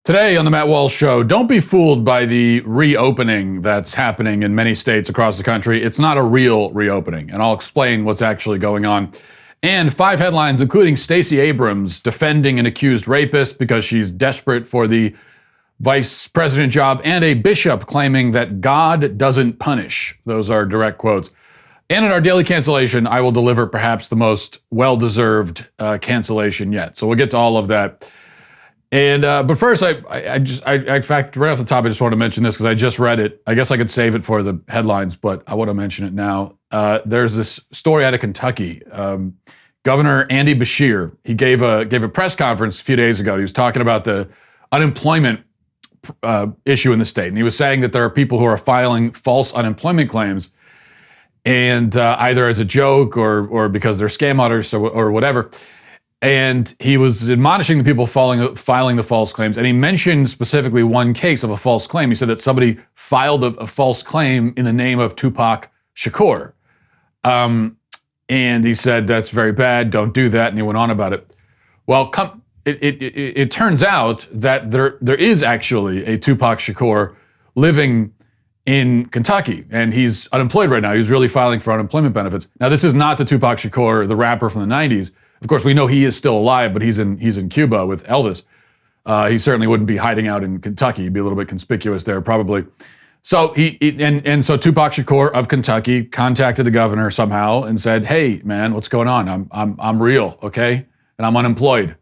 Today on the Matt Walsh Show, don't be fooled by the reopening that's happening in many states across the country. It's not a real reopening, and I'll explain what's actually going on. And 5 headlines, including Stacey Abrams defending an accused rapist because she's desperate for the vice president job, and a bishop claiming that God doesn't punish. Those are direct quotes. And in our daily cancellation, I will deliver perhaps the most well-deserved cancellation yet. So we'll get to all of that. And but first, in fact, right off the top, I just want to mention this because I just read it. I guess I could save it for the headlines, but I want to mention it now. There's this story out of Kentucky. Governor Andy Beshear, he gave a press conference a few days ago. He was talking about the unemployment issue in the state, and he was saying that there are people who are filing false unemployment claims, and either as a joke or because they're scam auditors or whatever. And he was admonishing the people filing the false claims. And he mentioned specifically one case of a false claim. He said that somebody filed a false claim in the name of Tupac Shakur. And he said, that's very bad, don't do that. And he went on about it. Well, it turns out that there is actually a Tupac Shakur living in Kentucky, and he's unemployed right now. He's really filing for unemployment benefits. Now, this is not the Tupac Shakur, the rapper from the 90s. Of course, we know he is still alive, but he's in Cuba with Elvis. He certainly wouldn't be hiding out in Kentucky. He'd be a little bit conspicuous there, probably. So so Tupac Shakur of Kentucky contacted the governor somehow and said, "Hey, man, what's going on? I'm real, okay, and I'm unemployed.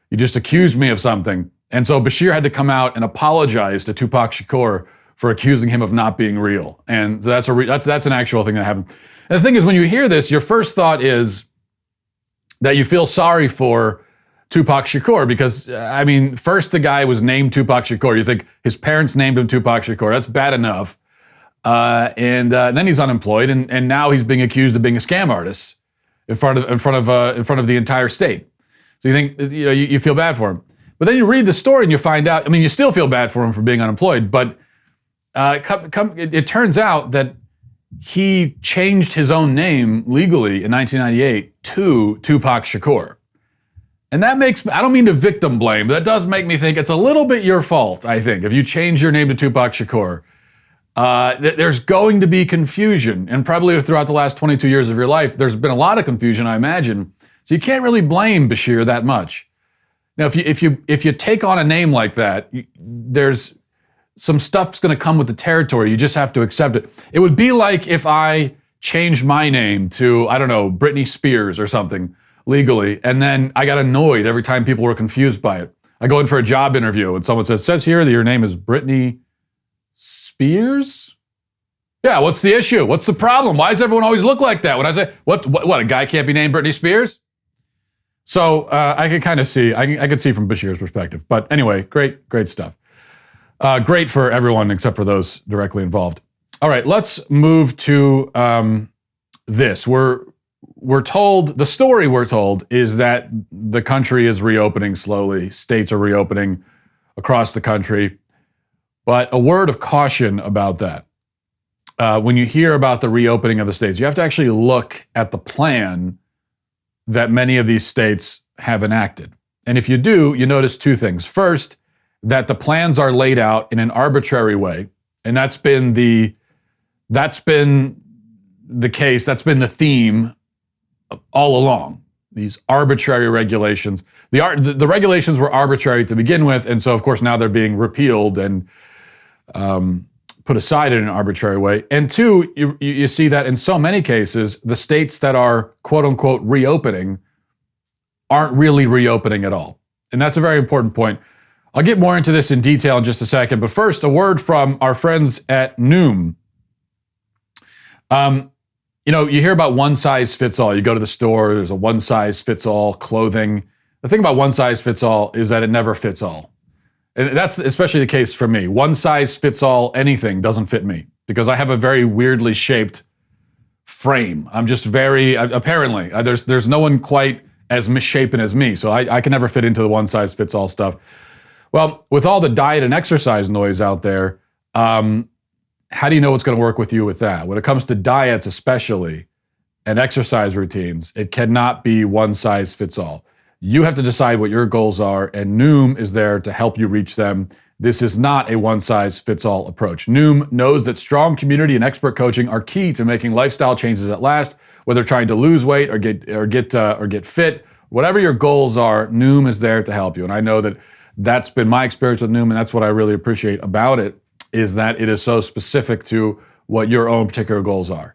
You just accused me of something." And so Beshear had to come out and apologize to Tupac Shakur for accusing him of not being real. And so that's an actual thing that happened. And the thing is, when you hear this, your first thought is that you feel sorry for Tupac Shakur because, I mean, first the guy was named Tupac Shakur. You think his parents named him Tupac Shakur. That's bad enough. And then he's unemployed, and now he's being accused of being a scam artist in front of the entire state. So you think, you feel bad for him. But then you read the story and you find out, I mean, you still feel bad for him for being unemployed, but it turns out that he changed his own name legally in 1998 to Tupac Shakur. And that makes, I don't mean to victim blame, but that does make me think it's a little bit your fault, I think. If you change your name to Tupac Shakur, there's going to be confusion. And probably throughout the last 22 years of your life, there's been a lot of confusion, I imagine. So you can't really blame Beshear that much. Now, if you take on a name like that, there's some stuff's going to come with the territory. You just have to accept it. It would be like if I changed my name to, I don't know, Britney Spears or something legally, and then I got annoyed every time people were confused by it. I go in for a job interview and someone says here that your name is Britney Spears? Yeah, what's the issue? What's the problem? Why does everyone always look like that? When I say, what a guy can't be named Britney Spears? So I could kind of see, I could see from Beshear's perspective. But anyway, great stuff. Great for everyone except for those directly involved. All right, let's move to this. We're told, the story we're told is that the country is reopening slowly. States are reopening across the country. But a word of caution about that. When you hear about the reopening of the states, you have to actually look at the plan that many of these states have enacted. And if you do, you notice 2 things. First, that the plans are laid out in an arbitrary way. And that's been the case, that's been the theme all along. These arbitrary regulations. The regulations were arbitrary to begin with, and so of course now they're being repealed and put aside in an arbitrary way. And 2, you see that in so many cases, the states that are quote unquote reopening aren't really reopening at all. And that's a very important point. I'll get more into this in detail in just a second, but first, a word from our friends at Noom. You hear about one size fits all. You go to the store, there's a one size fits all clothing. The thing about one size fits all is that it never fits all. And that's especially the case for me. One size fits all anything doesn't fit me because I have a very weirdly shaped frame. I'm just apparently, there's no one quite as misshapen as me, so I can never fit into the one size fits all stuff. Well, with all the diet and exercise noise out there, how do you know what's going to work with you with that? When it comes to diets especially, and exercise routines, it cannot be one size fits all. You have to decide what your goals are, and Noom is there to help you reach them. This is not a one-size-fits-all approach. Noom knows that strong community and expert coaching are key to making lifestyle changes that last. Whether trying to lose weight or get fit, whatever your goals are, Noom is there to help you. And I know that that's been my experience with Noom, and that's what I really appreciate about it, is that it is so specific to what your own particular goals are.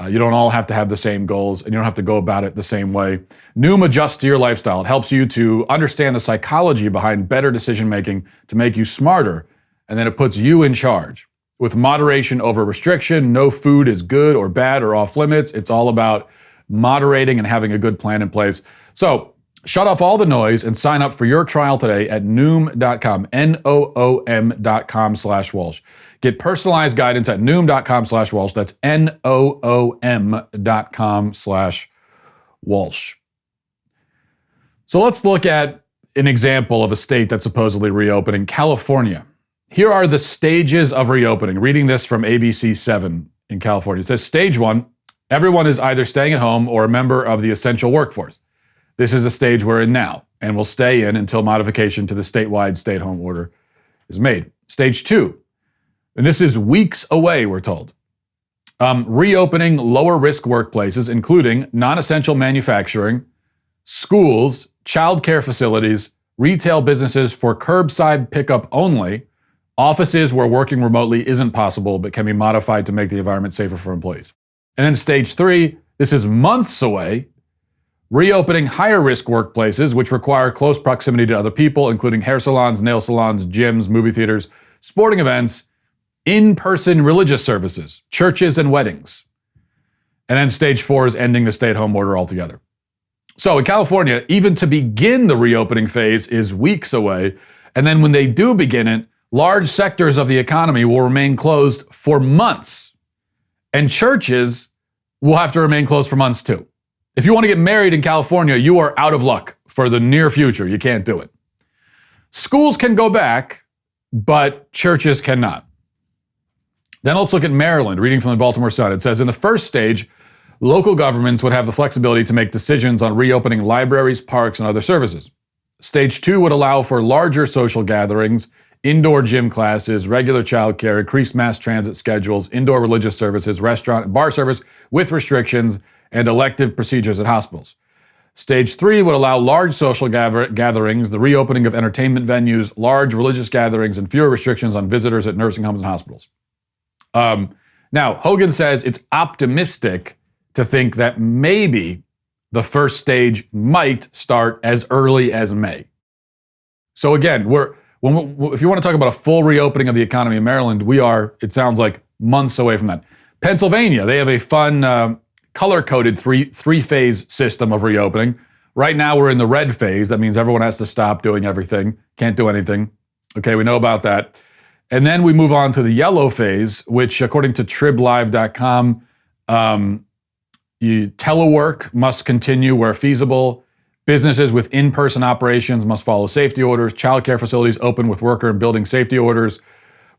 You don't all have to have the same goals, and you don't have to go about it the same way. Noom adjusts to your lifestyle. It helps you to understand the psychology behind better decision-making to make you smarter, and then it puts you in charge. With moderation over restriction, no food is good or bad or off limits. It's all about moderating and having a good plan in place. So shut off all the noise and sign up for your trial today at Noom.com, Noom.com/Walsh. Get personalized guidance at Noom.com/Walsh. That's Noom.com/Walsh. So let's look at an example of a state that's supposedly reopening, California. Here are the stages of reopening. Reading this from ABC 7 in California. It says, stage 1, everyone is either staying at home or a member of the essential workforce. This is the stage we're in now, and will stay in until modification to the statewide stay-at-home order is made. Stage 2, and this is weeks away, we're told. Reopening lower-risk workplaces, including non-essential manufacturing, schools, childcare facilities, retail businesses for curbside pickup only, offices where working remotely isn't possible but can be modified to make the environment safer for employees. And then stage 3, this is months away, reopening higher risk workplaces which require close proximity to other people, including hair salons, nail salons, gyms, movie theaters, sporting events, in-person religious services, churches, and weddings. And then stage 4 is ending the stay-at-home order altogether. So in California, even to begin the reopening phase is weeks away. And then when they do begin it, large sectors of the economy will remain closed for months. And churches will have to remain closed for months too. If you want to get married in California, you are out of luck for the near future. You can't do it. Schools can go back, but churches cannot. Then let's look at Maryland, reading from the Baltimore Sun. It says, in the first stage, local governments would have the flexibility to make decisions on reopening libraries, parks, and other services. Stage 2 would allow for larger social gatherings, indoor gym classes, regular childcare, increased mass transit schedules, indoor religious services, restaurant and bar service with restrictions, and elective procedures at hospitals. Stage 3 would allow large social gatherings, the reopening of entertainment venues, large religious gatherings, and fewer restrictions on visitors at nursing homes and hospitals. Now, Hogan says it's optimistic to think that maybe the first stage might start as early as May. So again, if you want to talk about a full reopening of the economy in Maryland, we are, it sounds like, months away from that. Pennsylvania, they have a fun color-coded three-phase system of reopening. Right now we're in the red phase. That means everyone has to stop doing everything, can't do anything. Okay, we know about that. And then we move on to the yellow phase, which according to triblive.com, telework must continue where feasible. Businesses with in-person operations must follow safety orders. Childcare facilities open with worker and building safety orders.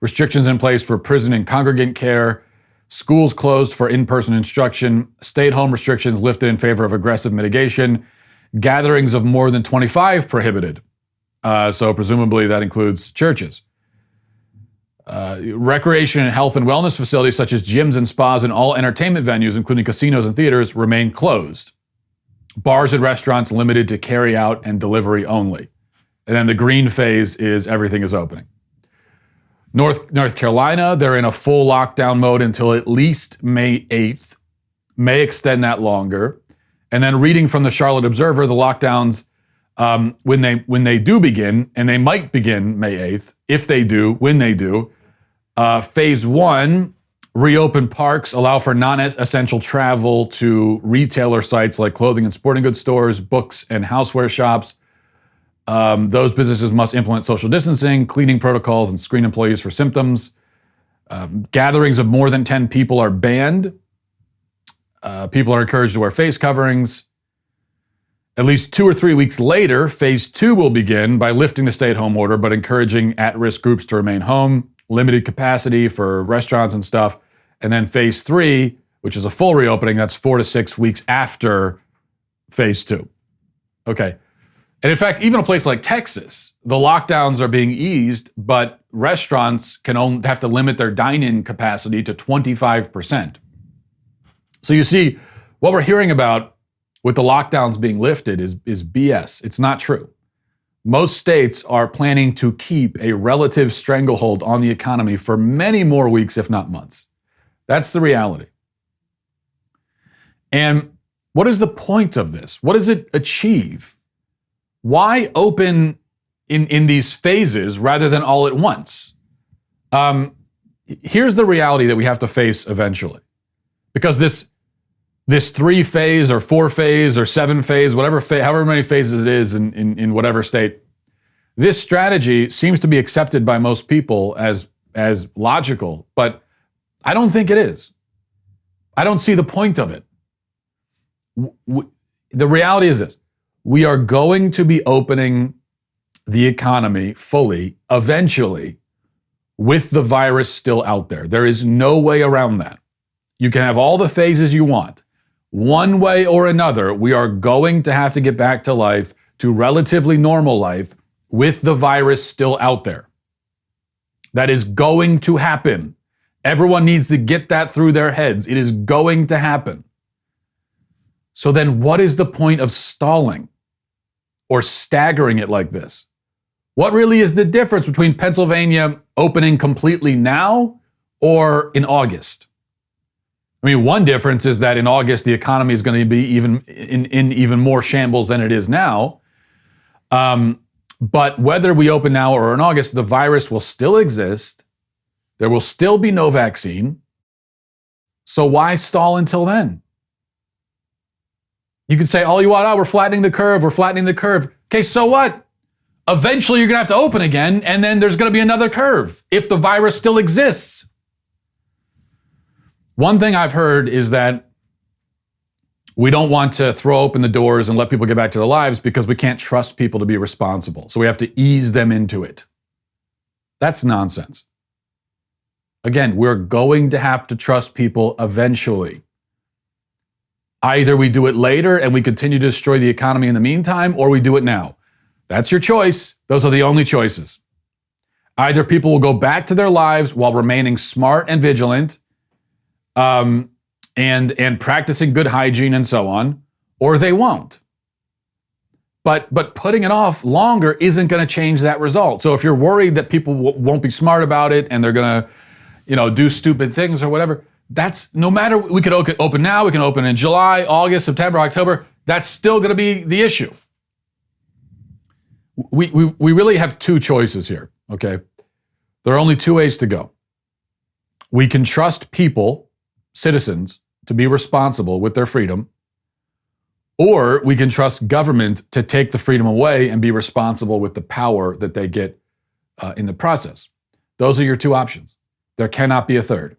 Restrictions in place for prison and congregant care. Schools closed for in-person instruction. Stay-at-home restrictions lifted in favor of aggressive mitigation. Gatherings of more than 25 prohibited. So presumably that includes churches. Recreation and health and wellness facilities such as gyms and spas and all entertainment venues, including casinos and theaters, remain closed. Bars and restaurants limited to carry out and delivery only. And then the green phase is everything is opening. North Carolina, they're in a full lockdown mode until at least May 8th. May extend that longer. And then reading from the Charlotte Observer, the lockdowns, when they do begin, and they might begin May 8th, if they do, when they do, phase 1, reopen parks, allow for non-essential travel to retailer sites like clothing and sporting goods stores, books and houseware shops. Those businesses must implement social distancing, cleaning protocols, and screen employees for symptoms. Gatherings of more than 10 people are banned. People are encouraged to wear face coverings. At least 2 or 3 weeks later, phase 2 will begin by lifting the stay-at-home order, but encouraging at-risk groups to remain home, limited capacity for restaurants and stuff. And then phase 3, which is a full reopening, that's 4 to 6 weeks after phase 2. Okay. And in fact, even a place like Texas, the lockdowns are being eased, but restaurants can only have to limit their dine-in capacity to 25%. So you see, what we're hearing about with the lockdowns being lifted is BS. It's not true. Most states are planning to keep a relative stranglehold on the economy for many more weeks, if not months. That's the reality. And what is the point of this? What does it achieve? Why open in these phases rather than all at once? Here's the reality that we have to face eventually. Because this 3-phase or 4-phase or 7-phase, however many phases it is in whatever state, this strategy seems to be accepted by most people as logical, but I don't think it is. I don't see the point of it. The reality is this. We are going to be opening the economy fully eventually with the virus still out there. There is no way around that. You can have all the phases you want. One way or another, we are going to have to get back to life, to relatively normal life, with the virus still out there. That is going to happen. Everyone needs to get that through their heads. It is going to happen. So then what is the point of stalling or staggering it like this? What really is the difference between Pennsylvania opening completely now or in August? I mean, one difference is that in August, the economy is going to be in even more shambles than it is now. But whether we open now or in August, the virus will still exist. There will still be no vaccine. So why stall until then? You can say all you want, we're flattening the curve, Okay, so what? Eventually you're going to have to open again, and then there's going to be another curve if the virus still exists. One thing I've heard is that we don't want to throw open the doors and let people get back to their lives because we can't trust people to be responsible. So we have to ease them into it. That's nonsense. Again, we're going to have to trust people eventually. Either we do it later and we continue to destroy the economy in the meantime, or we do it now. That's your choice. Those are the only choices. Either people will go back to their lives while remaining smart and vigilant, and practicing good hygiene and so on, or they won't. But putting it off longer isn't going to change that result. So if you're worried that people won't be smart about it and they're going to, do stupid things or whatever, that's no matter. We could open now. We can open in July, August, September, October. That's still going to be the issue. We really have two choices here. Okay, there are only two ways to go. We can trust people, citizens, to be responsible with their freedom, or we can trust government to take the freedom away and be responsible with the power that they get in the process. Those are your two options. There cannot be a third.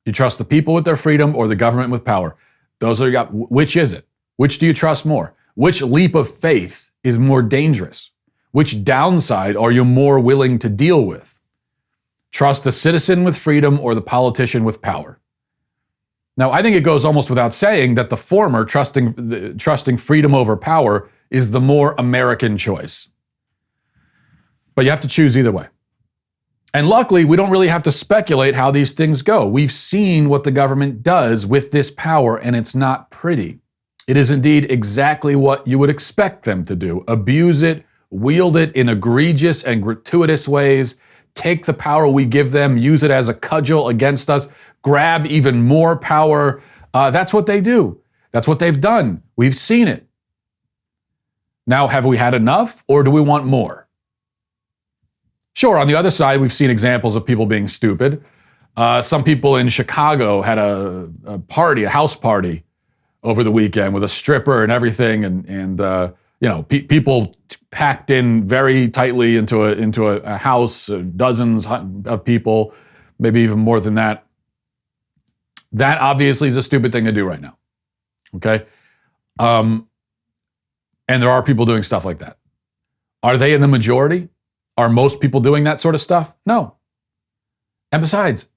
You trust the people with their freedom or the government with power. Those are your, which is it? Which do you trust more? Which leap of faith is more dangerous? Which downside are you more willing to deal with? Trust the citizen with freedom or the politician with power? Now, I think it goes almost without saying that the former, trusting freedom over power, is the more American choice. But you have to choose either way. And luckily, we don't really have to speculate how these things go. We've seen what the government does with this power, and it's not pretty. It is indeed exactly what you would expect them to do. Abuse it, wield it in egregious and gratuitous ways, take the power we give them, use it as a cudgel against us, grab even more power. That's what they do. That's what they've done. We've seen it. Now, have we had enough, or do we want more? Sure, on the other side, we've seen examples of people being stupid. Some people in Chicago had a house party over the weekend with a stripper and everything, and people packed in very tightly into a house, dozens of people, maybe even more than that. That obviously is a stupid thing to do right now. Okay, and there are people doing stuff like that. Are they in the majority? Are most people doing that sort of stuff? No. And besides,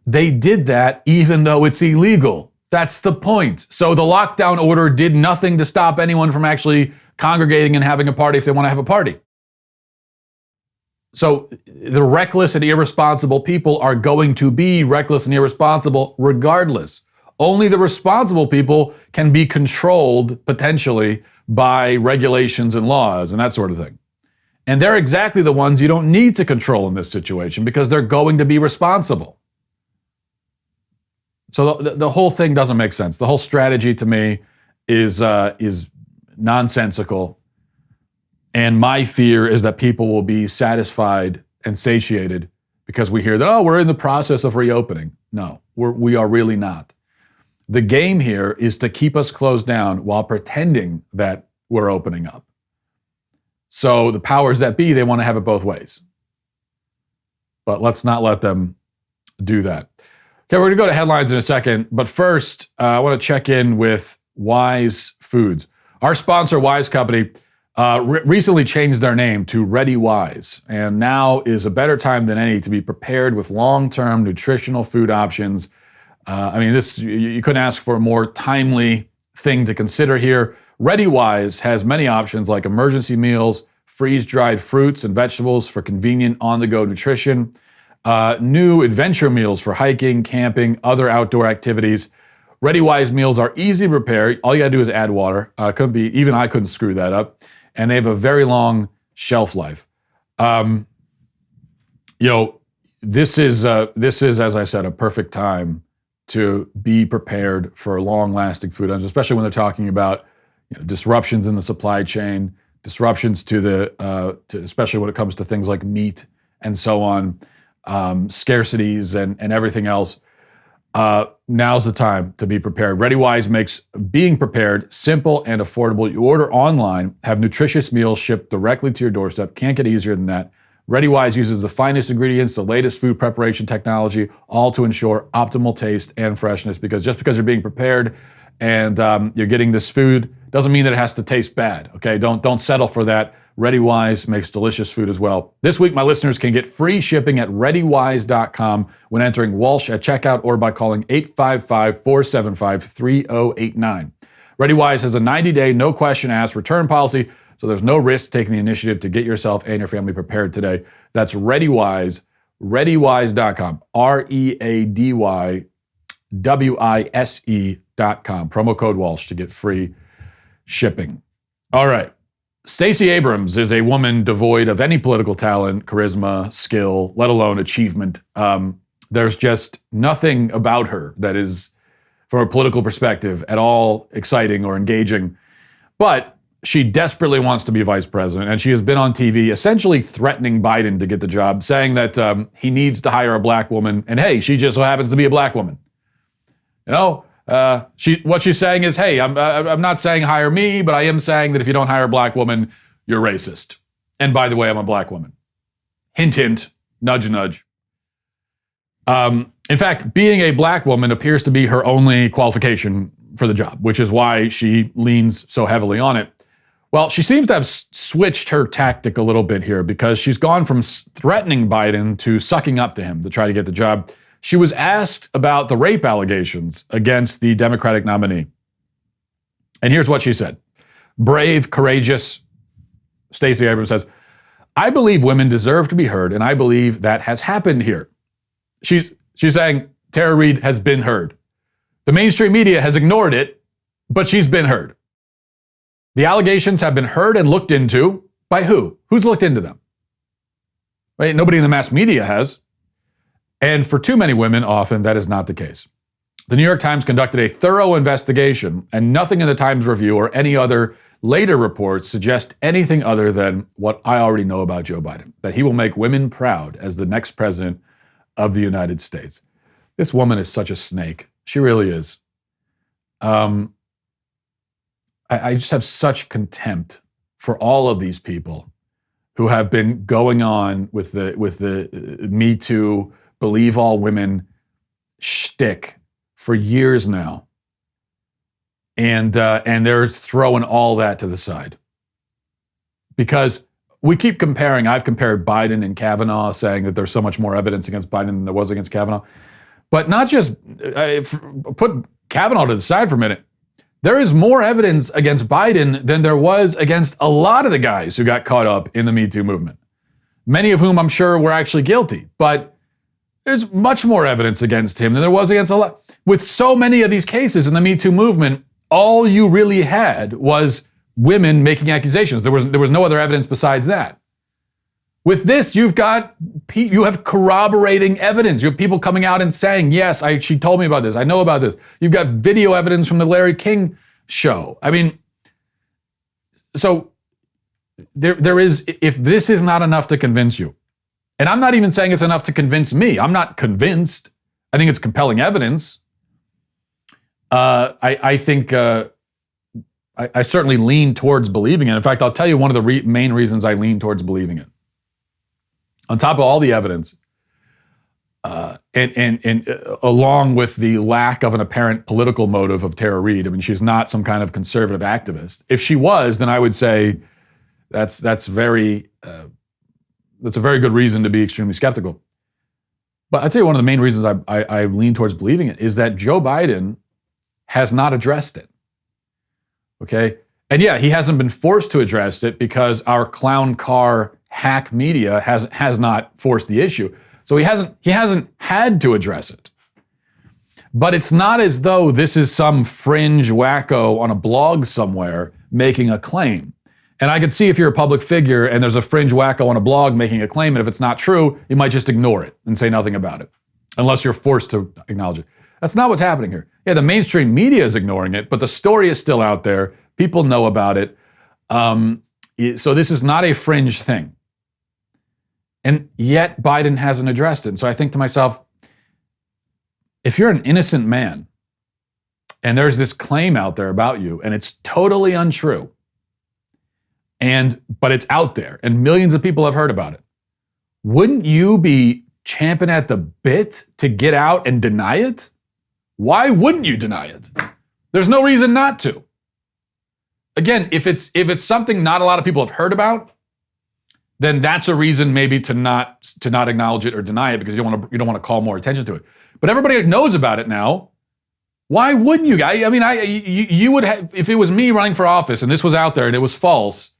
they did that even though it's illegal. That's the point. So the lockdown order did nothing to stop anyone from actually congregating and having a party if they want to have a party. So the reckless and irresponsible people are going to be reckless and irresponsible regardless. Only the responsible people can be controlled potentially by regulations and laws and that sort of thing. And they're exactly the ones you don't need to control in this situation because they're going to be responsible. So the whole thing doesn't make sense. The whole strategy to me is nonsensical. And my fear is that people will be satisfied and satiated because we hear that, oh, we're in the process of reopening. No, we are really not. The game here is to keep us closed down while pretending that we're opening up. So the powers that be, they want to have it both ways. But let's not let them do that. Okay, we're going to go to headlines in a second. But first, I want to check in with Wise Foods. Our sponsor, Wise Company, recently changed their name to Ready Wise, and now is a better time than any to be prepared with long-term nutritional food options. You couldn't ask for a more timely thing to consider here. Ready Wise has many options like emergency meals, freeze-dried fruits and vegetables for convenient on-the-go nutrition, new adventure meals for hiking, camping, other outdoor activities. Ready Wise meals are easy to prepare. All you gotta do is add water. Even I couldn't screw that up. And they have a very long shelf life. This is, as I said, a perfect time to be prepared for long-lasting food items, especially when they're talking about disruptions in the supply chain, disruptions especially when it comes to things like meat and so on, scarcities and everything else. Now's the time to be prepared. ReadyWise makes being prepared simple and affordable. You order online, have nutritious meals shipped directly to your doorstep. Can't get easier than that. ReadyWise uses the finest ingredients, the latest food preparation technology, all to ensure optimal taste and freshness. Because just because you're being prepared and you're getting this food doesn't mean that it has to taste bad. Okay, don't settle for that. ReadyWise makes delicious food as well. This week, my listeners can get free shipping at ReadyWise.com when entering Walsh at checkout or by calling 855-475-3089. ReadyWise has a 90-day, no-question-asked return policy, so there's no risk taking the initiative to get yourself and your family prepared today. That's ReadyWise, ReadyWise.com, ReadyWise.com. Promo code Walsh to get free shipping. All right. Stacey Abrams is a woman devoid of any political talent, charisma, skill, let alone achievement. There's just nothing about her that is, from a political perspective, at all exciting or engaging. But she desperately wants to be vice president, and she has been on TV essentially threatening Biden to get the job, saying that he needs to hire a black woman, and hey, she just so happens to be a black woman. What she's saying is, hey, I'm not saying hire me, but I am saying that if you don't hire a black woman, you're racist. And by the way, I'm a black woman. Hint, hint, nudge, nudge. In fact, being a black woman appears to be her only qualification for the job, which is why she leans so heavily on it. Well, she seems to have switched her tactic a little bit here because she's gone from threatening Biden to sucking up to him to try to get the job. She was asked about the rape allegations against the Democratic nominee. And here's what she said. Brave, courageous, Stacey Abrams says, I believe women deserve to be heard, and I believe that has happened here. She's saying Tara Reade has been heard. The mainstream media has ignored it, but she's been heard. The allegations have been heard and looked into by who? Who's looked into them? Right? Nobody in the mass media has. And for too many women, often that is not the case. The New York Times conducted a thorough investigation, and nothing in the Times Review or any other later reports suggest anything other than what I already know about Joe Biden, that he will make women proud as the next president of the United States. This woman is such a snake. She really is. I just have such contempt for all of these people who have been going on with the Me Too, believe all women shtick for years now. And they're throwing all that to the side. Because we keep comparing, I've compared Biden and Kavanaugh, saying that there's so much more evidence against Biden than there was against Kavanaugh. But not just, put Kavanaugh to the side for a minute. There is more evidence against Biden than there was against a lot of the guys who got caught up in the Me Too movement. Many of whom I'm sure were actually guilty, but there's much more evidence against him than there was against a lot. With so many of these cases in the Me Too movement, all you really had was women making accusations. There was no other evidence besides that. With this, you have corroborating evidence. You have people coming out and saying, yes, she told me about this. I know about this. You've got video evidence from the Larry King show. I mean, so there is, if this is not enough to convince you, and I'm not even saying it's enough to convince me. I'm not convinced. I think it's compelling evidence. I think I certainly lean towards believing it. In fact, I'll tell you one of the main reasons I lean towards believing it. On top of all the evidence, and along with the lack of an apparent political motive of Tara Reade, I mean, she's not some kind of conservative activist. If she was, then I would say that's a very good reason to be extremely skeptical. But I'd say one of the main reasons I lean towards believing it is that Joe Biden has not addressed it. Okay? And yeah, he hasn't been forced to address it because our clown car hack media has not forced the issue. So he hasn't had to address it. But it's not as though this is some fringe wacko on a blog somewhere making a claim. And I could see if you're a public figure and there's a fringe wacko on a blog making a claim, and if it's not true, you might just ignore it and say nothing about it, unless you're forced to acknowledge it. That's not what's happening here. Yeah, the mainstream media is ignoring it, but the story is still out there. People know about it. So this is not a fringe thing. And yet Biden hasn't addressed it. And so I think to myself, if you're an innocent man and there's this claim out there about you and it's totally untrue, but it's out there and millions of people have heard about it, wouldn't you be champing at the bit to get out and deny it? Why wouldn't you deny it? There's no reason not to. Again, if it's something not a lot of people have heard about, then that's a reason maybe to not acknowledge it or deny it because you don't want to call more attention to it. But everybody knows about it now. Why wouldn't you? You would have, if it was me running for office and this was out there and it was false,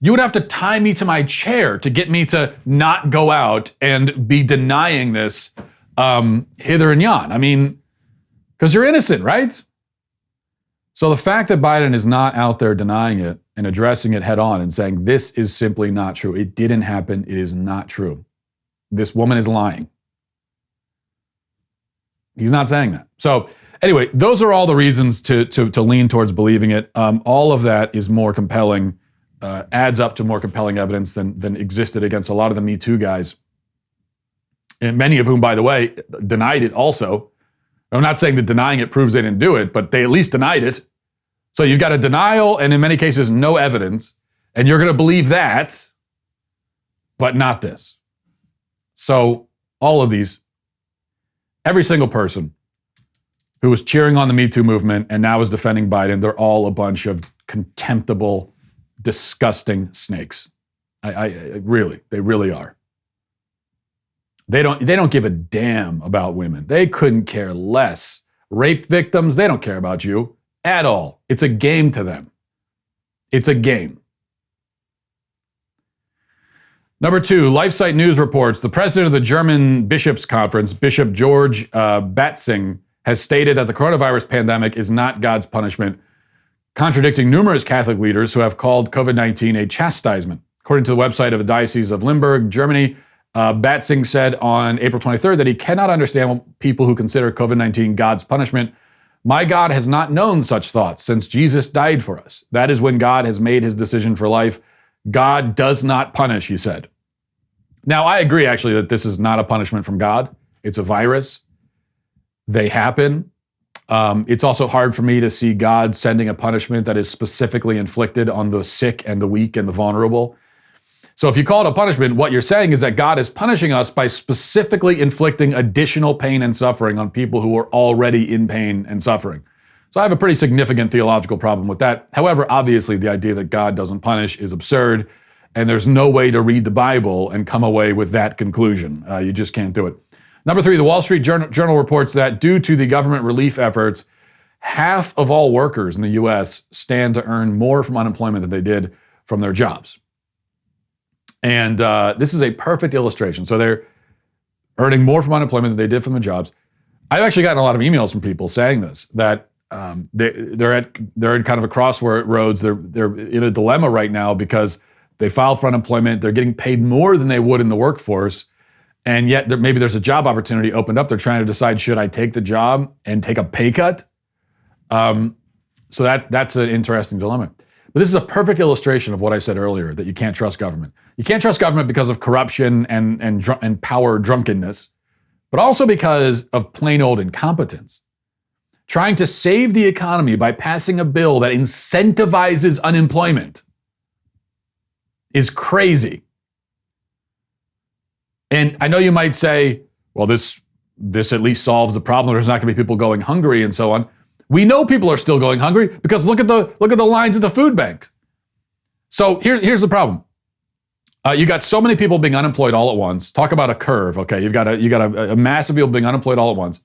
you would have to tie me to my chair to get me to not go out and be denying this hither and yon. I mean, because you're innocent, right? So the fact that Biden is not out there denying it and addressing it head on and saying, this is simply not true. It didn't happen. It is not true. This woman is lying. He's not saying that. So anyway, those are all the reasons to lean towards believing it. All of that is more compelling, adds up to more compelling evidence than existed against a lot of the Me Too guys. And many of whom, by the way, denied it also. I'm not saying that denying it proves they didn't do it, but they at least denied it. So you've got a denial and in many cases, no evidence. And you're going to believe that, but not this. So all of these, every single person who was cheering on the Me Too movement and now is defending Biden, they're all a bunch of contemptible, disgusting snakes. They really are. They don't give a damn about women. They couldn't care less. Rape victims, they don't care about you at all. It's a game to them. It's a game. Number 2, LifeSite News reports the president of the German Bishops' Conference, Bishop George Batzing, has stated that the coronavirus pandemic is not God's punishment, contradicting numerous Catholic leaders who have called COVID-19 a chastisement. According to the website of the Diocese of Limburg, Germany, Batzing said on April 23rd that he cannot understand people who consider COVID-19 God's punishment. My God has not known such thoughts since Jesus died for us. That is when God has made his decision for life. God does not punish, he said. Now, I agree actually that this is not a punishment from God. It's a virus. They happen. It's also hard for me to see God sending a punishment that is specifically inflicted on the sick and the weak and the vulnerable. So if you call it a punishment, what you're saying is that God is punishing us by specifically inflicting additional pain and suffering on people who are already in pain and suffering. So I have a pretty significant theological problem with that. However, obviously the idea that God doesn't punish is absurd, and there's no way to read the Bible and come away with that conclusion. You just can't do it. Number 3, the Wall Street Journal reports that due to the government relief efforts, half of all workers in the US stand to earn more from unemployment than they did from their jobs. And this is a perfect illustration. So they're earning more from unemployment than they did from their jobs. I've actually gotten a lot of emails from people saying this, that they're in kind of a crossroads. They're in a dilemma right now because they filed for unemployment. They're getting paid more than they would in the workforce. And yet maybe there's a job opportunity opened up. They're trying to decide, should I take the job and take a pay cut? So that's an interesting dilemma. But this is a perfect illustration of what I said earlier, that you can't trust government. You can't trust government because of corruption and power drunkenness, but also because of plain old incompetence. Trying to save the economy by passing a bill that incentivizes unemployment is crazy. And I know you might say, well, this at least solves the problem. There's not going to be people going hungry and so on. We know people are still going hungry because look at the lines at the food bank. So here's the problem. You got so many people being unemployed all at once. Talk about a curve. Okay, you got a massive people being unemployed all at once.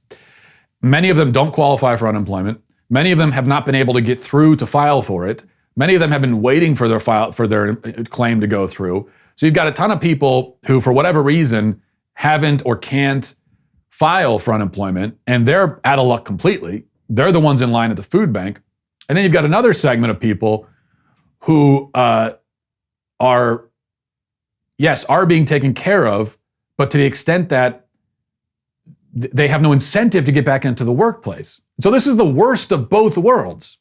Many of them don't qualify for unemployment. Many of them have not been able to get through to file for it. Many of them have been waiting for their claim to go through. So you've got a ton of people who, for whatever reason, haven't or can't file for unemployment, and they're out of luck completely. They're the ones in line at the food bank. And then you've got another segment of people who are being taken care of, but to the extent that they have no incentive to get back into the workplace. So this is the worst of both worlds.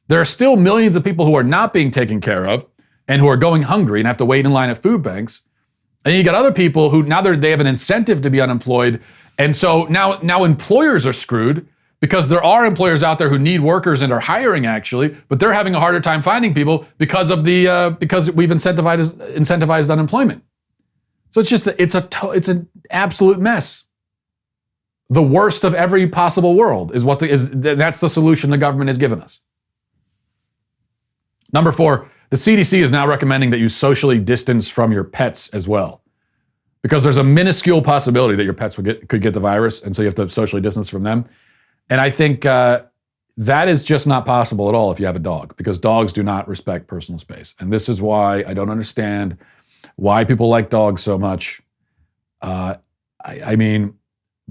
There are still millions of people who are not being taken care of and who are going hungry and have to wait in line at food banks. And you got other people who now they have an incentive to be unemployed. And so now employers are screwed because there are employers out there who need workers and are hiring actually, but they're having a harder time finding people because we've incentivized unemployment. So it's an absolute mess. The worst of every possible world that's the solution the government has given us. Number 4, the CDC is now recommending that you socially distance from your pets as well, because there's a minuscule possibility that your pets could get the virus, and so you have to socially distance from them. And I think that is just not possible at all if you have a dog, because dogs do not respect personal space. And this is why I don't understand why people like dogs so much.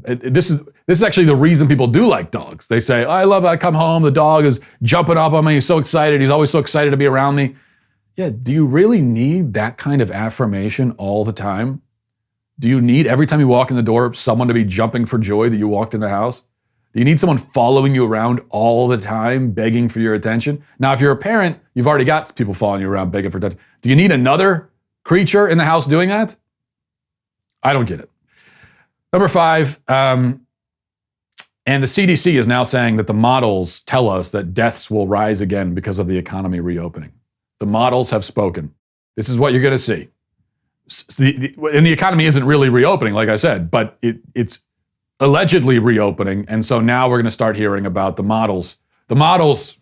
This is actually the reason people do like dogs. They say, I love it. I come home, the dog is jumping up on me. He's so excited. He's always so excited to be around me. Yeah, do you really need that kind of affirmation all the time? Do you need every time you walk in the door, someone to be jumping for joy that you walked in the house? Do you need someone following you around all the time, begging for your attention? Now, if you're a parent, you've already got people following you around, begging for attention. Do you need another creature in the house doing that? I don't get it. Number 5, and the CDC is now saying that the models tell us that deaths will rise again because of the economy reopening. The models have spoken. This is what you're going to see. And the economy isn't really reopening, like I said, but it's allegedly reopening. And so now we're going to start hearing about the models. The models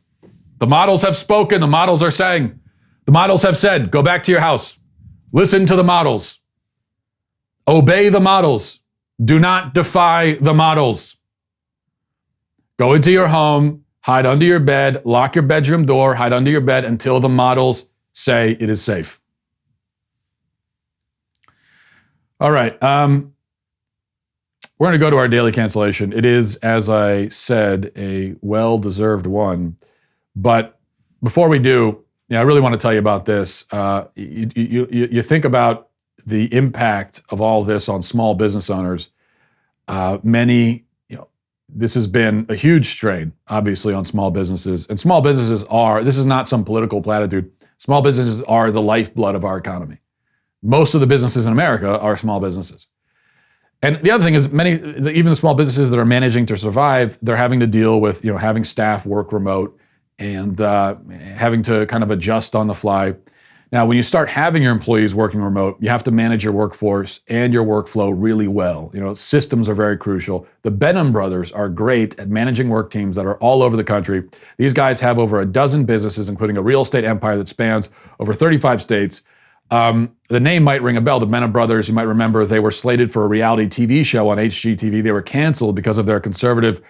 have spoken. The models are saying, the models have said, go back to your house. Listen to the models. Obey the models. Do not defy the models. Go into your home, hide under your bed, lock your bedroom door, hide under your bed until the models say it is safe. All right. We're going to go to our daily cancellation. It is, as I said, a well-deserved one. But before we do, I really want to tell you about this. You think about the impact of all this on small business owners. This has been a huge strain, obviously, on small businesses. And small businesses this is not some political platitude. Small businesses are the lifeblood of our economy. Most of the businesses in America are small businesses. And the other thing is even the small businesses that are managing to survive, they're having to deal with, having staff work remote and having to kind of adjust on the fly. Now, when you start having your employees working remote, you have to manage your workforce and your workflow really well. Systems are very crucial. The Benham brothers are great at managing work teams that are all over the country. These guys have over a dozen businesses, including a real estate empire that spans over 35 states. The name might ring a bell. The Benham brothers, you might remember, they were slated for a reality TV show on HGTV. They were canceled because of their conservative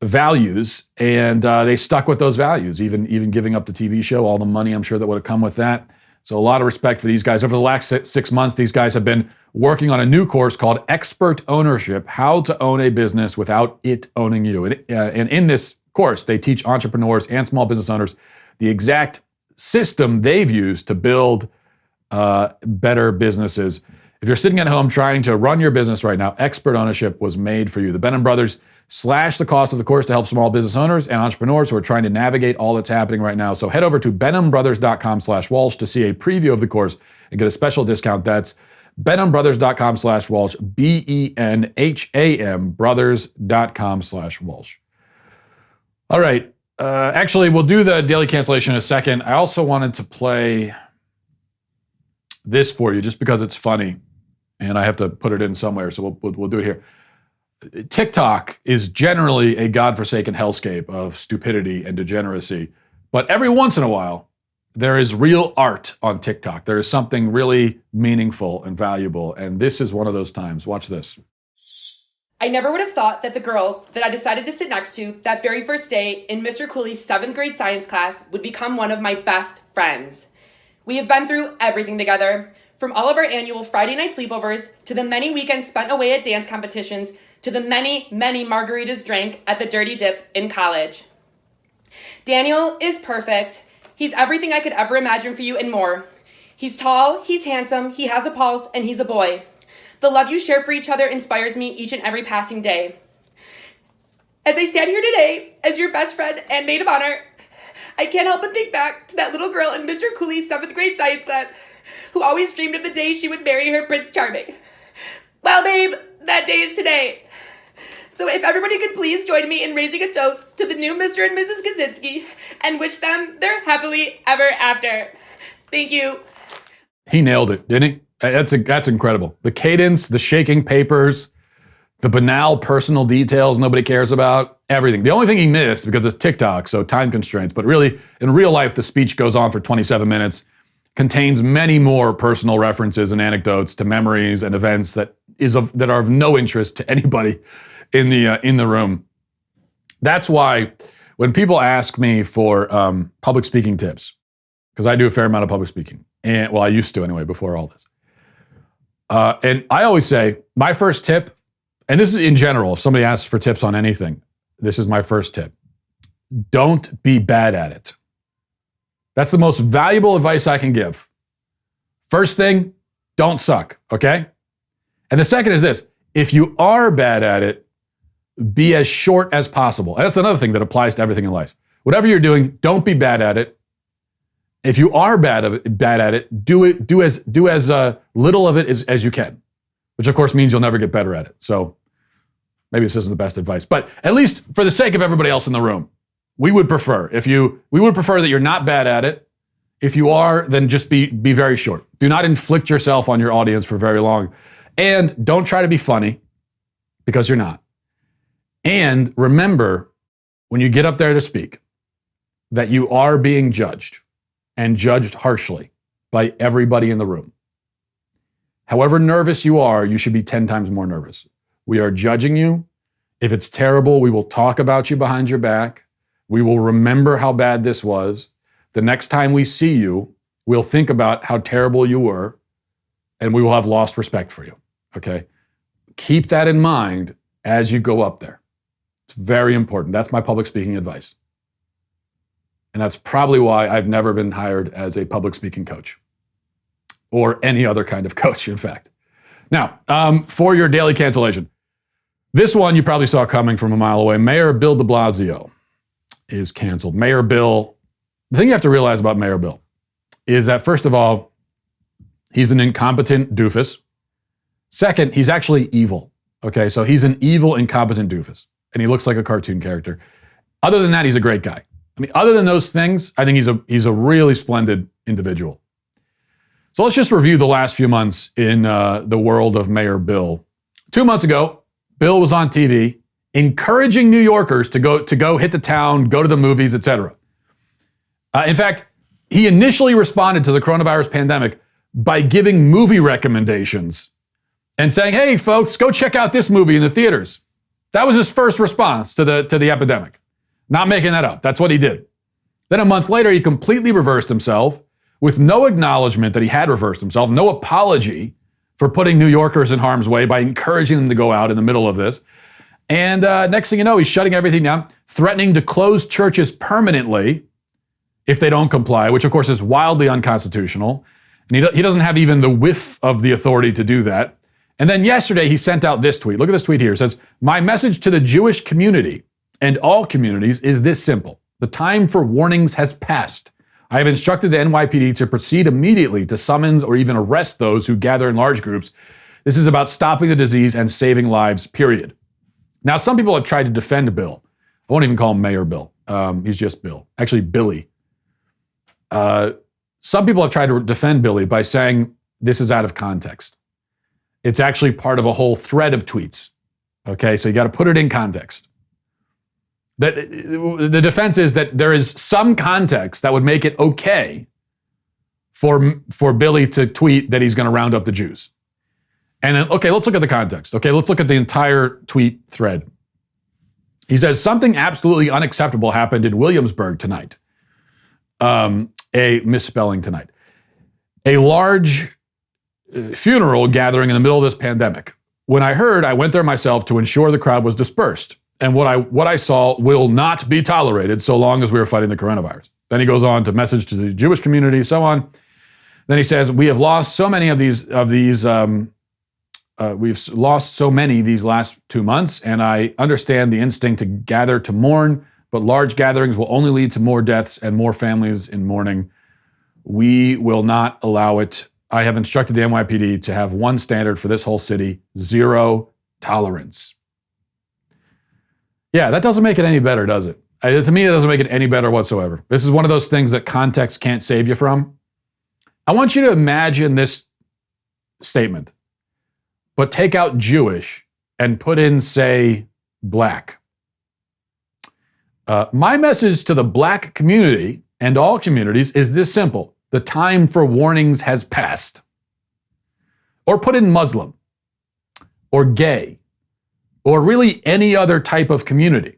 values, and they stuck with those values, even giving up the TV show, all the money I'm sure that would have come with that. So a lot of respect for these guys. Over the last 6 months, these guys have been working on a new course called Expert Ownership, How to Own a Business Without It Owning You. And in this course, they teach entrepreneurs and small business owners the exact system they've used to build better businesses. If you're sitting at home trying to run your business right now, Expert Ownership was made for you. The Benham brothers slashed the cost of the course to help small business owners and entrepreneurs who are trying to navigate all that's happening right now. So head over to benhambrothers.com/Walsh to see a preview of the course and get a special discount. That's benhambrothers.com/Walsh, BENHAM brothers.com/Walsh. All right. Actually, we'll do the daily cancellation in a second. I also wanted to play this for you just because it's funny and I have to put it in somewhere. So we'll do it here. TikTok is generally a godforsaken hellscape of stupidity and degeneracy. But every once in a while, there is real art on TikTok. There is something really meaningful and valuable. And this is one of those times. Watch this. I never would have thought that the girl that I decided to sit next to that very first day in Mr. Cooley's 7th grade science class would become one of my best friends. We have been through everything together, from all of our annual Friday night sleepovers to the many weekends spent away at dance competitions to the many, many margaritas drank at the Dirty Dip in college. Daniel is perfect. He's everything I could ever imagine for you and more. He's tall, he's handsome, he has a pulse, and he's a boy. The love you share for each other inspires me each and every passing day. As I stand here today, as your best friend and maid of honor, I can't help but think back to that little girl in Mr. Cooley's 7th grade science class who always dreamed of the day she would marry her Prince Charming. Well, babe, that day is today. So if everybody could please join me in raising a toast to the new Mr. and Mrs. Kaczynski and wish them their happily ever after. Thank you. He nailed it, didn't he? That's incredible. The cadence, the shaking papers, the banal personal details nobody cares about, everything. The only thing he missed, because it's TikTok, so time constraints, but really, in real life, the speech goes on for 27 minutes, contains many more personal references and anecdotes to memories and events that are of no interest to anybody in the room. That's why when people ask me for public speaking tips, because I do a fair amount of public speaking, and well, I used to anyway before all this. And I always say my first tip, and this is in general, if somebody asks for tips on anything, this is my first tip. Don't be bad at it. That's the most valuable advice I can give. First thing, don't suck, okay? And the second is this: if you are bad at it, be as short as possible. And that's another thing that applies to everything in life. Whatever you're doing, don't be bad at it. If you are bad at it, do as little of it as you can, which of course means you'll never get better at it. So maybe this isn't the best advice, but at least for the sake of everybody else in the room, we would prefer that you're not bad at it. If you are, then just be very short. Do not inflict yourself on your audience for very long, and don't try to be funny because you're not. And remember, when you get up there to speak, that you are being judged, and judged harshly by everybody in the room. However nervous you are, you should be 10 times more nervous. We are judging you. If it's terrible, we will talk about you behind your back. We will remember how bad this was. The next time we see you, we'll think about how terrible you were, and we will have lost respect for you, okay? Keep that in mind as you go up there. It's very important. That's my public speaking advice. And that's probably why I've never been hired as a public speaking coach or any other kind of coach, in fact. Now, for your daily cancellation, this one you probably saw coming from a mile away. Mayor Bill de Blasio is canceled. Mayor Bill, the thing you have to realize about Mayor Bill is that, first of all, he's an incompetent doofus. Second, he's actually evil. Okay, so he's an evil, incompetent doofus, and he looks like a cartoon character. Other than that, he's a great guy. I mean, other than those things, I think he's a really splendid individual. So let's just review the last few months in the world of Mayor Bill. 2 months ago, Bill was on TV encouraging New Yorkers to go hit the town, go to the movies, etc. In fact, he initially responded to the coronavirus pandemic by giving movie recommendations and saying, "Hey, folks, go check out this movie in the theaters." That was his first response to the epidemic. Not making that up. That's what he did. Then a month later, he completely reversed himself with no acknowledgement that he had reversed himself, no apology for putting New Yorkers in harm's way by encouraging them to go out in the middle of this. And next thing you know, he's shutting everything down, threatening to close churches permanently if they don't comply, which of course is wildly unconstitutional. And he doesn't have even the whiff of the authority to do that. And then yesterday he sent out this tweet. Look at this tweet here. It says, "My message to the Jewish community and all communities is this simple. The time for warnings has passed. I have instructed the NYPD to proceed immediately to summons or even arrest those who gather in large groups. This is about stopping the disease and saving lives, period." Now, some people have tried to defend Bill. I won't even call him Mayor Bill. He's just Bill. Actually, Billy. Some people have tried to defend Billy by saying this is out of context. It's actually part of a whole thread of tweets. Okay, so you got to put it in context. That the defense is that there is some context that would make it okay for Billy to tweet that he's going to round up the Jews. And then, okay, let's look at the context. Okay, let's look at the entire tweet thread. He says, "Something absolutely unacceptable happened in Williamsburg tonight." A misspelling tonight. A large funeral gathering in the middle of this pandemic. When I heard, I went there myself to ensure the crowd was dispersed. And what I saw will not be tolerated so long as we are fighting the coronavirus. Then he goes on to message to the Jewish community, so on. Then he says, "We have lost so many we've lost so many these last 2 months, and I understand the instinct to gather to mourn, but large gatherings will only lead to more deaths and more families in mourning. We will not allow it. I have instructed the NYPD to have one standard for this whole city: zero tolerance." Yeah, that doesn't make it any better, does it? To me, it doesn't make it any better whatsoever. This is one of those things that context can't save you from. I want you to imagine this statement, but take out Jewish and put in, say, black. My message to the black community and all communities is this simple: the time for warnings has passed. Or put in Muslim, or gay, or really any other type of community.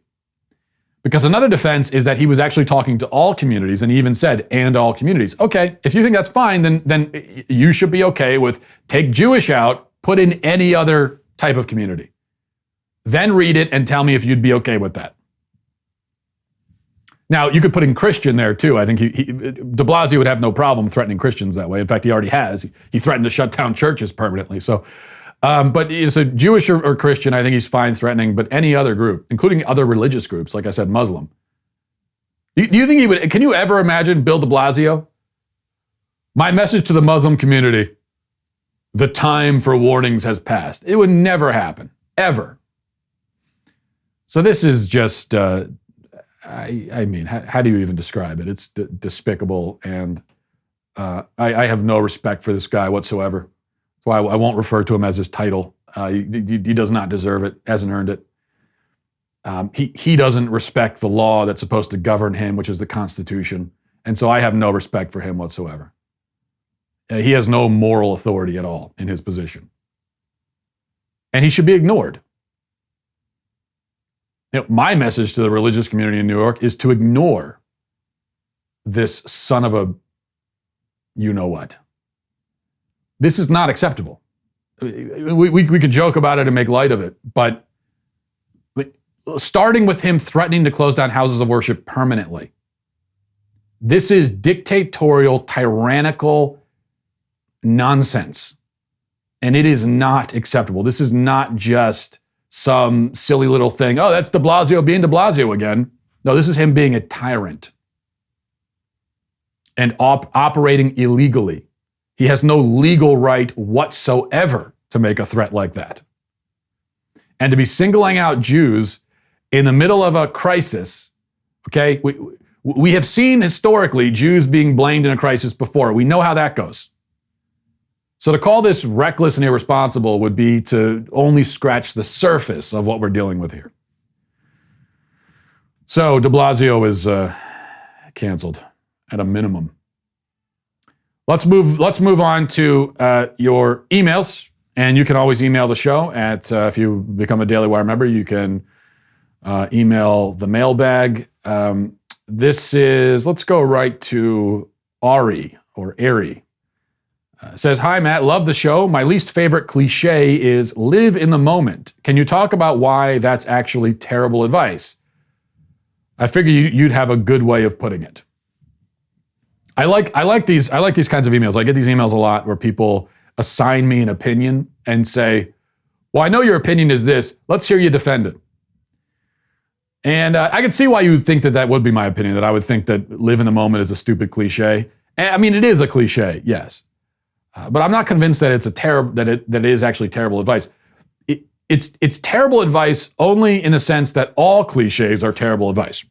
Because another defense is that he was actually talking to all communities, and he even said, "and all communities." Okay, if you think that's fine, then you should be okay with take Jewish out, put in any other type of community. Then read it and tell me if you'd be okay with that. Now, you could put in Christian there too. I think de Blasio would have no problem threatening Christians that way. In fact, he already has. He threatened to shut down churches permanently. So, but it's a Jewish or Christian, I think he's fine threatening, but any other group, including other religious groups, like I said, Muslim. Do you think he would, can you ever imagine Bill de Blasio? My message to the Muslim community: the time for warnings has passed. It would never happen, ever. So this is just, I mean, how do you even describe it? It's despicable, and I have no respect for this guy whatsoever. That's why I won't refer to him as his title. He does not deserve it, hasn't earned it. He doesn't respect the law that's supposed to govern him, which is the Constitution, and so I have no respect for him whatsoever. He has no moral authority at all in his position, and he should be ignored. You know, my message to the religious community in New York is to ignore this son of a you-know-what. This is not acceptable. We could joke about it and make light of it, but starting with him threatening to close down houses of worship permanently, this is dictatorial, tyrannical nonsense, and it is not acceptable. This is not just some silly little thing. Oh, that's de Blasio being de Blasio again. No, this is him being a tyrant and operating illegally. He has no legal right whatsoever to make a threat like that. And to be singling out Jews in the middle of a crisis, okay? We have seen historically Jews being blamed in a crisis before. We know how that goes. So to call this reckless and irresponsible would be to only scratch the surface of what we're dealing with here. So de Blasio is canceled at a minimum. Let's move on to your emails And you can always email the show at, if you become a Daily Wire member, you can email the mailbag. Let's go right to Ari or Ari. Says, hi, Matt, love the show. My least favorite cliche is live in the moment. Can you talk about why that's actually terrible advice? I figure you'd have a good way of putting it. I like these kinds of emails. I get these emails a lot where people assign me an opinion and say, well, I know your opinion is this. Let's hear you defend it. And I can see why you would think that would be my opinion, that I would think that live in the moment is a stupid cliche. I mean, it is a cliche, yes. But I'm not convinced that it is actually terrible advice. It's terrible advice only in the sense that all cliches are terrible advice,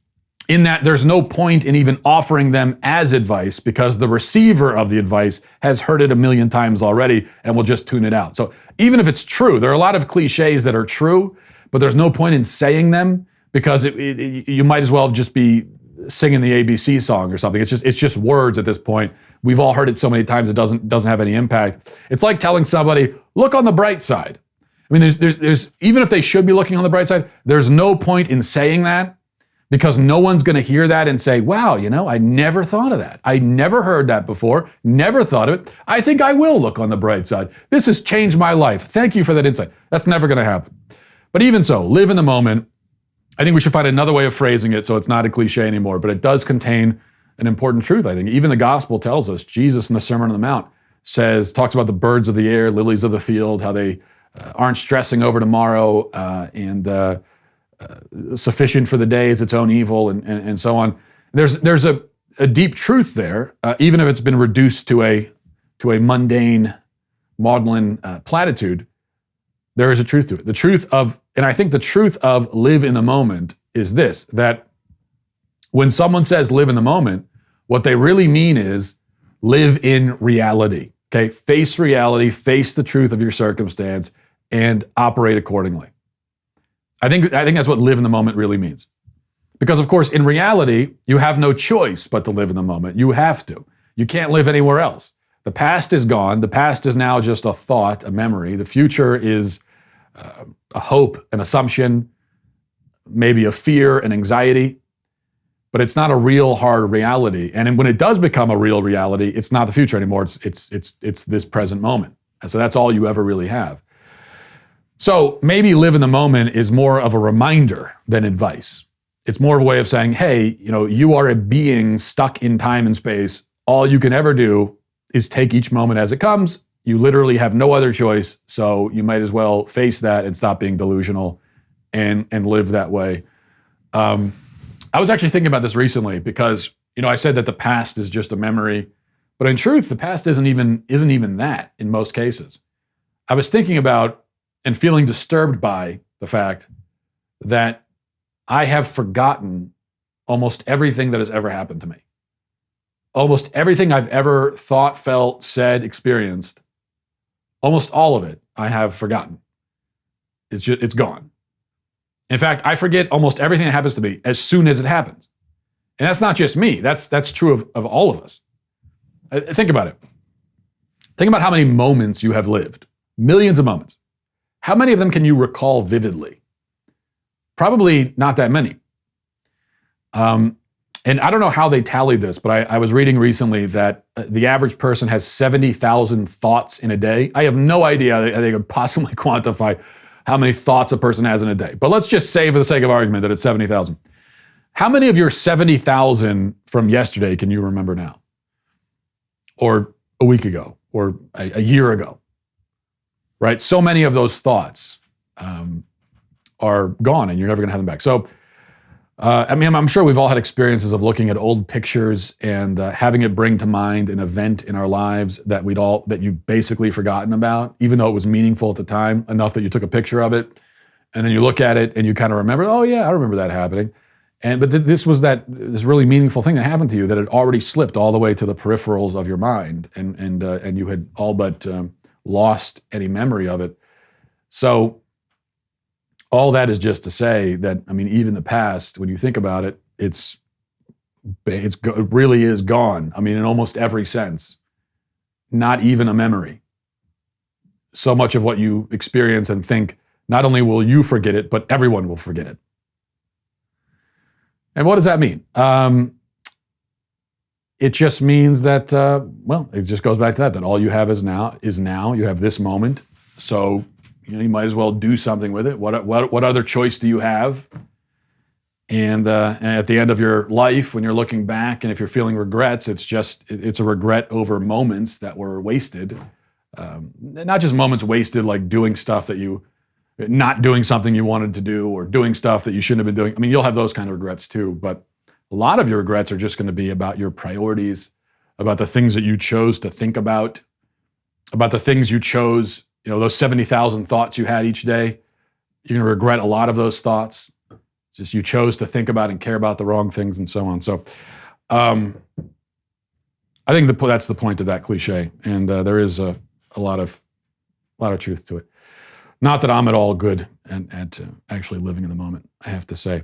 in that there's no point in even offering them as advice because the receiver of the advice has heard it a million times already and will just tune it out. So even if it's true, there are a lot of cliches that are true, but there's no point in saying them because you might as well just be singing the ABC song or something. It's just words at this point. We've all heard it so many times it doesn't have any impact. It's like telling somebody, look on the bright side. I mean, there's even if they should be looking on the bright side, there's no point in saying that because no one's going to hear that and say, wow, I never thought of that. I never heard that before. Never thought of it. I think I will look on the bright side. This has changed my life. Thank you for that insight. That's never going to happen. But even so, live in the moment. I think we should find another way of phrasing it so it's not a cliche anymore, but it does contain an important truth, I think. Even the gospel tells us, Jesus in the Sermon on the Mount talks about the birds of the air, lilies of the field, how they aren't stressing over tomorrow and sufficient for the day is its own evil and so on. There's a deep truth there, even if it's been reduced to a mundane, maudlin platitude. There is a truth to it. And I think the truth of live in the moment is this, that when someone says live in the moment, what they really mean is live in reality, okay? Face reality, face the truth of your circumstance, and operate accordingly. I think that's what live in the moment really means. Because of course, in reality, you have no choice but to live in the moment. You have to. You can't live anywhere else. The past is gone. The past is now just a thought, a memory. The future is a hope, an assumption, maybe a fear, an anxiety, but it's not a real hard reality. And when it does become a real reality, it's not the future anymore. It's this present moment. And so that's all you ever really have. So maybe live in the moment is more of a reminder than advice. It's more of a way of saying, hey, you are a being stuck in time and space. All you can ever do is take each moment as it comes. You literally have no other choice, so you might as well face that and stop being delusional and live that way. I was actually thinking about this recently because, I said that the past is just a memory, but in truth, the past isn't even that in most cases. I was thinking about and feeling disturbed by the fact that I have forgotten almost everything that has ever happened to me. Almost everything I've ever thought, felt, said, experienced, almost all of it I have forgotten. It's gone. In fact, I forget almost everything that happens to me as soon as it happens. And that's not just me. That's true of all of us. Think about it. Think about how many moments you have lived. Millions of moments. How many of them can you recall vividly? Probably not that many. And I don't know how they tallied this, but I was reading recently that the average person has 70,000 thoughts in a day. I have no idea how they could possibly quantify how many thoughts a person has in a day. But let's just say for the sake of argument that it's 70,000. How many of your 70,000 from yesterday can you remember now? Or a week ago? Or a year ago? Right? So many of those thoughts are gone and you're never going to have them back. So I'm sure we've all had experiences of looking at old pictures and having it bring to mind an event in our lives that you basically forgotten about, even though it was meaningful at the time, enough that you took a picture of it, and then you look at it and you kind of remember, oh yeah, I remember that happening. But this was this really meaningful thing that happened to you that had already slipped all the way to the peripherals of your mind, and you had all but lost any memory of it. So all that is just to say that, even the past, when you think about it, it really is gone. In almost every sense, not even a memory. so much of what you experience and think, not only will you forget it, but everyone will forget it. And what does that mean? It just means that, it just goes back to that all you have is now. You have this moment. So, you might as well do something with it. What other choice do you have? And at the end of your life, when you're looking back, and if you're feeling regrets, it's a regret over moments that were wasted. Not just moments wasted, like doing stuff not doing something you wanted to do, or doing stuff that you shouldn't have been doing. I mean, you'll have those kind of regrets too, but a lot of your regrets are just going to be about your priorities, about the things that you chose to think about the things you chose, those 70,000 thoughts you had each day. You're going to regret a lot of those thoughts. It's just you chose to think about and care about the wrong things and so on. So I think that's the point of that cliche. And there is a lot of truth to it. Not that I'm at all good at actually living in the moment, I have to say.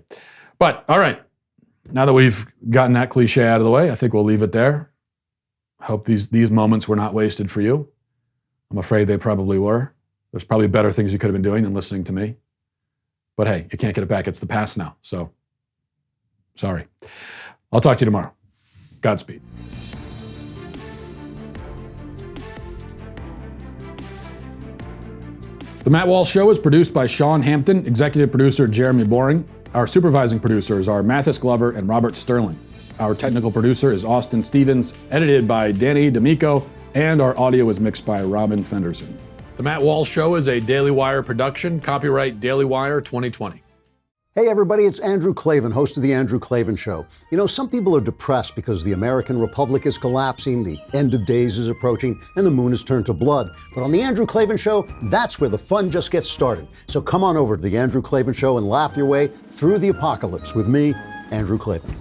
But all right, now that we've gotten that cliche out of the way, I think we'll leave it there. I hope these moments were not wasted for you. I'm afraid they probably were. There's probably better things you could have been doing than listening to me. But hey, you can't get it back. It's the past now. So, sorry. I'll talk to you tomorrow. Godspeed. The Matt Walsh Show is produced by Sean Hampton, executive producer Jeremy Boring. Our supervising producers are Mathis Glover and Robert Sterling. Our technical producer is Austin Stevens, edited by Danny D'Amico, and our audio is mixed by Robin Fenderson. The Matt Walsh Show is a Daily Wire production, copyright Daily Wire 2020. Hey everybody, it's Andrew Klavan, host of The Andrew Klavan Show. Some people are depressed because the American Republic is collapsing, the end of days is approaching, and the moon has turned to blood. But on The Andrew Klavan Show, that's where the fun just gets started. So come on over to The Andrew Klavan Show and laugh your way through the apocalypse with me, Andrew Klavan.